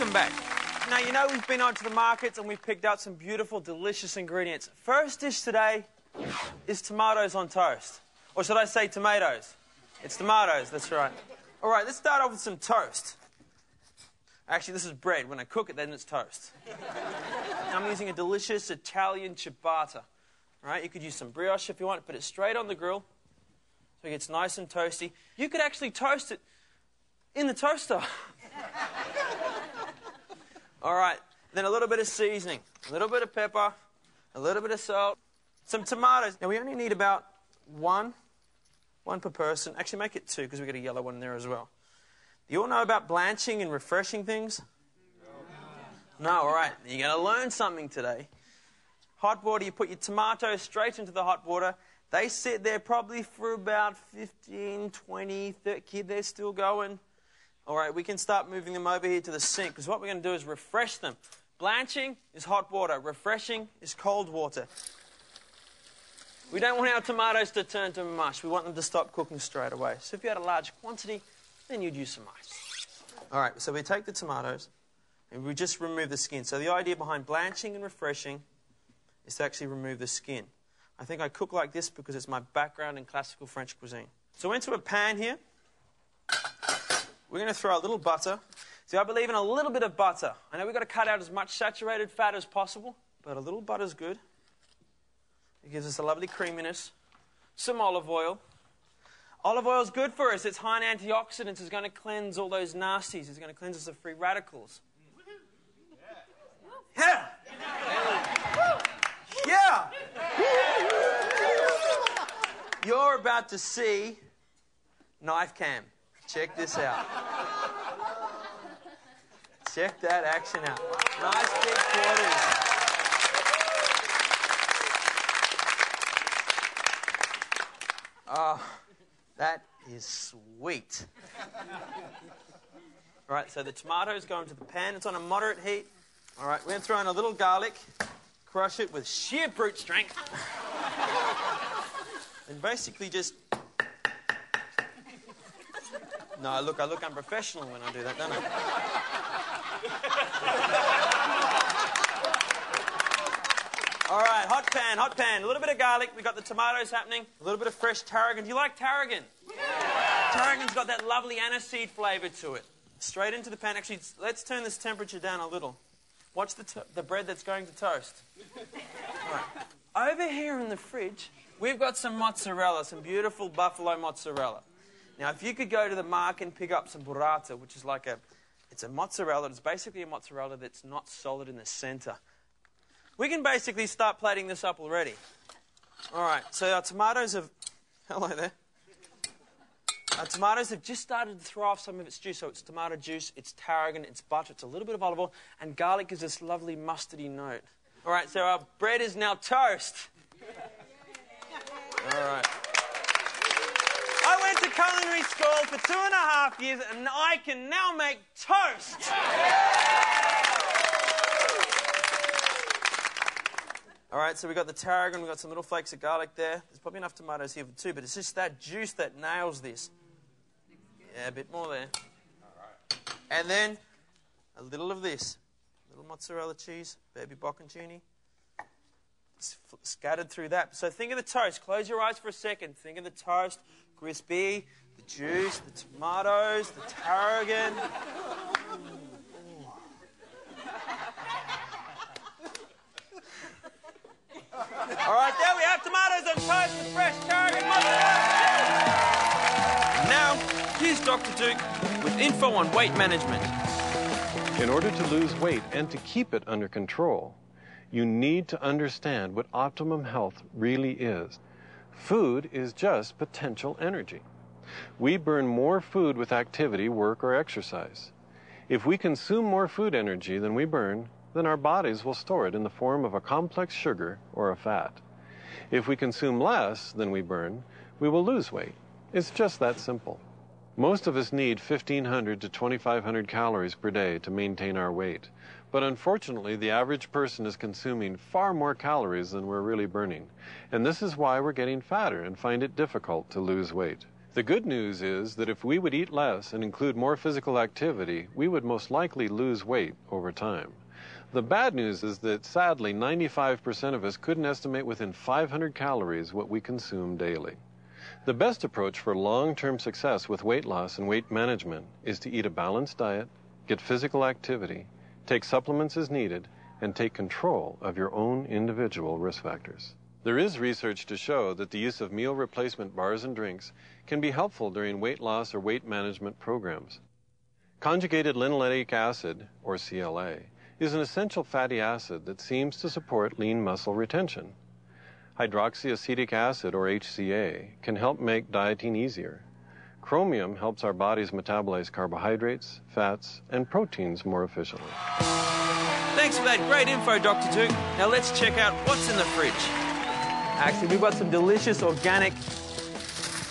welcome back. Now, you know we've been out to the markets and we've picked out some beautiful, delicious ingredients. First dish today is tomatoes on toast. Or should I say tomatoes? It's tomatoes, that's right. All right, let's start off with some toast. Actually, this is bread. When I cook it, then it's toast. I'm using a delicious Italian ciabatta. All right, you could use some brioche if you want. Put it straight on the grill so it gets nice and toasty. You could actually toast it in the toaster. All right, then a little bit of seasoning, a little bit of pepper, a little bit of salt, some tomatoes. Now, we only need about one per person. Actually, make it two because we've got a yellow one in there as well. Do you all know about blanching and refreshing things? No, all right. You're going to learn something today. Hot water, you put your tomatoes straight into the hot water. They sit there probably for about 15, 20, 30. They're still going. All right, we can start moving them over here to the sink because what we're going to do is refresh them. Blanching is hot water. Refreshing is cold water. We don't want our tomatoes to turn to mush. We want them to stop cooking straight away. So if you had a large quantity, then you'd use some ice. All right, so we take the tomatoes and we just remove the skin. So the idea behind blanching and refreshing is to actually remove the skin. I think I cook like this because it's my background in classical French cuisine. So into a pan here, we're going to throw a little butter. See, I believe in a little bit of butter. I know we've got to cut out as much saturated fat as possible, but a little butter's good. It gives us a lovely creaminess. Some olive oil. Olive oil is good for us. It's high in antioxidants. It's going to cleanse all those nasties. It's going to cleanse us of free radicals. Yeah! Yeah! You're about to see knife cam. Check this out. Check that action out. Nice big quarters. Oh, that is sweet. All right, so the tomatoes go into the pan. It's on a moderate heat. All right, we're going to throw in a little garlic, crush it with sheer brute strength, and basically just... No, I look unprofessional when I do that, don't I? All right, hot pan. A little bit of garlic. We've got the tomatoes happening. A little bit of fresh tarragon. Do you like tarragon? Yeah. Tarragon's got that lovely aniseed flavour to it. Straight into the pan. Actually, let's turn this temperature down a little. Watch the bread that's going to toast. All right. Over here in the fridge, we've got some mozzarella, some beautiful buffalo mozzarella. Now, if you could go to the market and pick up some burrata, which is like it's a mozzarella. It's basically a mozzarella that's not solid in the centre. We can basically start plating this up already. All right, so our tomatoes have... Hello there. Our tomatoes have just started to throw off some of its juice. So it's tomato juice, it's tarragon, it's butter, it's a little bit of olive oil, and garlic gives this lovely mustardy note. All right, so our bread is now toast. All right. I went to culinary school for 2.5 years, and I can now make toast. All right, so we've got the tarragon, we've got some little flakes of garlic there. There's probably enough tomatoes here for two, but it's just that juice that nails this. Yeah, a bit more there. And then a little of this. A little mozzarella cheese, baby bocconcini. Scattered through that. So think of the toast. Close your eyes for a second. Think of the toast, crispy, the juice, the tomatoes, the tarragon. All right, there we have tomatoes on toast with fresh tarragon mozzarella. Now, here's Dr. Duke with info on weight management. In order to lose weight and to keep it under control, you need to understand what optimum health really is. Food is just potential energy. We burn more food with activity, work, or exercise. If we consume more food energy than we burn, then our bodies will store it in the form of a complex sugar or a fat. If we consume less than we burn, we will lose weight. It's just that simple. Most of us need 1,500 to 2,500 calories per day to maintain our weight. But unfortunately, the average person is consuming far more calories than we're really burning. And this is why we're getting fatter and find it difficult to lose weight. The good news is that if we would eat less and include more physical activity, we would most likely lose weight over time. The bad news is that, sadly, 95% of us couldn't estimate within 500 calories what we consume daily. The best approach for long-term success with weight loss and weight management is to eat a balanced diet, get physical activity, take supplements as needed, and take control of your own individual risk factors. There is research to show that the use of meal replacement bars and drinks can be helpful during weight loss or weight management programs. Conjugated linoleic acid, or CLA, is an essential fatty acid that seems to support lean muscle retention. Hydroxyacetic acid, or HCA, can help make dieting easier. Chromium helps our bodies metabolize carbohydrates, fats, and proteins more efficiently. Thanks for that great info, Dr. Duke. Now let's check out what's in the fridge. Actually, we've got some delicious organic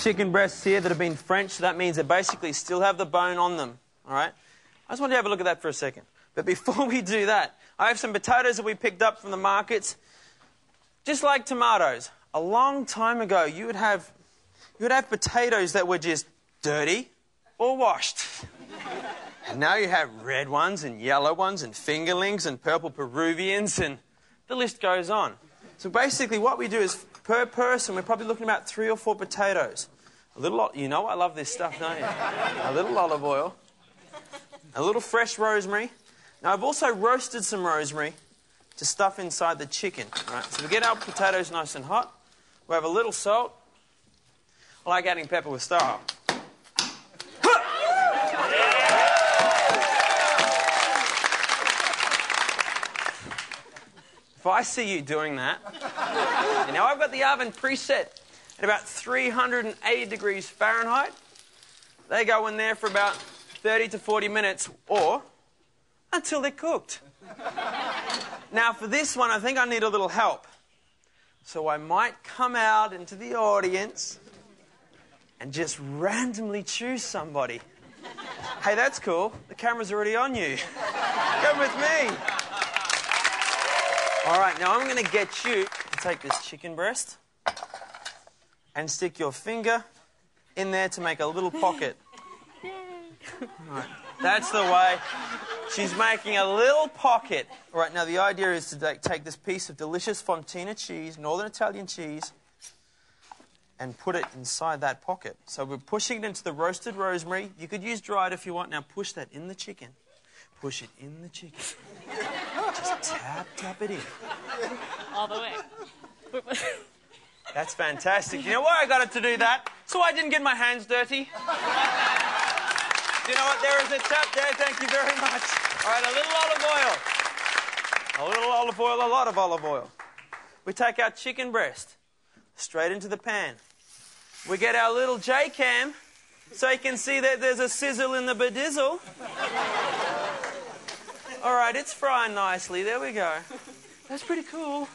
chicken breasts here that have been French, so that means they basically still have the bone on them, all right? I just want to have a look at that for a second. But before we do that, I have some potatoes that we picked up from the markets. Just like tomatoes, a long time ago, you would have potatoes that were just dirty or washed. And now you have red ones and yellow ones and fingerlings and purple Peruvians, and the list goes on. So basically what we do is, per person, we're probably looking at about 3 or 4 potatoes. A little, you know I love this stuff, don't you? A little olive oil, a little fresh rosemary. Now I've also roasted some rosemary to stuff inside the chicken. Right? So we get our potatoes nice and hot. We have a little salt. I like adding pepper with style. If I see you doing that, and now I've got the oven preset at about 380 degrees Fahrenheit. They go in there for about 30 to 40 minutes, or until they're cooked. Now for this one, I think I need a little help. So I might come out into the audience and just randomly choose somebody. Hey, that's cool. The camera's already on you. Come with me. All right, now I'm going to get you to take this chicken breast and stick your finger in there to make a little pocket. All right, that's the way. She's making a little pocket. All right, now the idea is to take this piece of delicious Fontina cheese, Northern Italian cheese, and put it inside that pocket. So we're pushing it into the roasted rosemary. You could use dried if you want. Now push that in the chicken. Push it in the chicken. Just tap it in. All the way. That's fantastic. You know why I got it to do that? So I didn't get my hands dirty. You know what? There is a tap there. Thank you very much. All right, a little olive oil. A little olive oil, a lot of olive oil. We take our chicken breast straight into the pan. We get our little J-cam so you can see that there's a sizzle in the bedizzle. All right, it's frying nicely. There we go. That's pretty cool.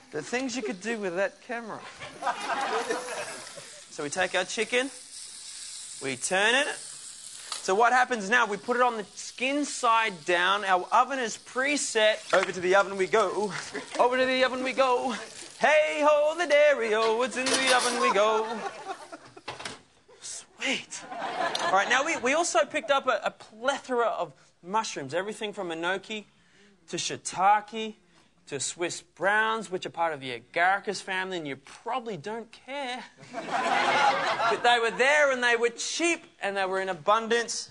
The things you could do with that camera. So we take our chicken, we turn it. So what happens now, we put it on the skin side down. Our oven is preset. Over to the oven we go. Over to the oven we go. Hey ho, the dairy-o, it's in the oven we go. Sweet. All right, now we also picked up a plethora of mushrooms, everything from enoki to shiitake to Swiss browns, which are part of the agaricus family, and you probably don't care. But they were there, and they were cheap, and they were in abundance.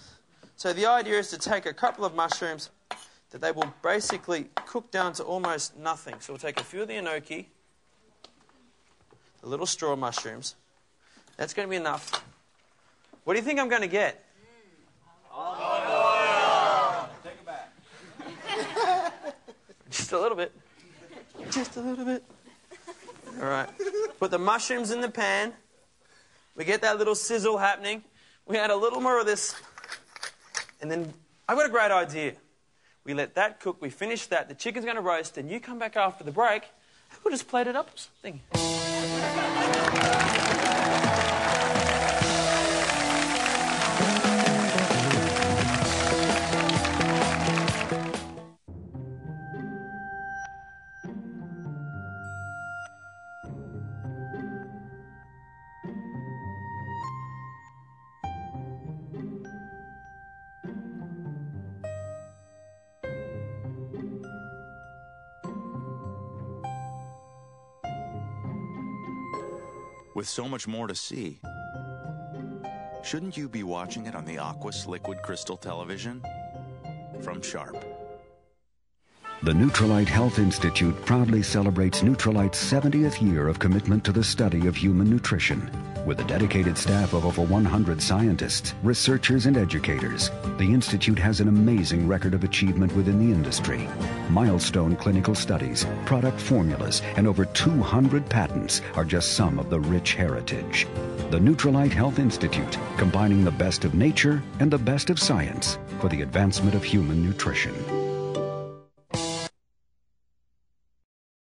So the idea is to take a couple of mushrooms that they will basically cook down to almost nothing. So we'll take a few of the enoki, the little straw mushrooms. That's going to be enough. What do you think I'm going to get? Oh. Take it back. Just a little bit. Just a little bit. All right. Put the mushrooms in the pan. We get that little sizzle happening. We add a little more of this. And then I've got a great idea. We let that cook. We finish that. The chicken's going to roast. And you come back after the break. And we'll just plate it up or something. with so much more to see. Shouldn't you be watching it on the Aquas Liquid Crystal Television? From Sharp. The Nutrilite Health Institute proudly celebrates Nutrilite's 70th year of commitment to the study of human nutrition. With a dedicated staff of over 100 scientists, researchers, and educators, the Institute has an amazing record of achievement within the industry. Milestone clinical studies, product formulas, and over 200 patents are just some of the rich heritage. The Nutrilite Health Institute, combining the best of nature and the best of science for the advancement of human nutrition.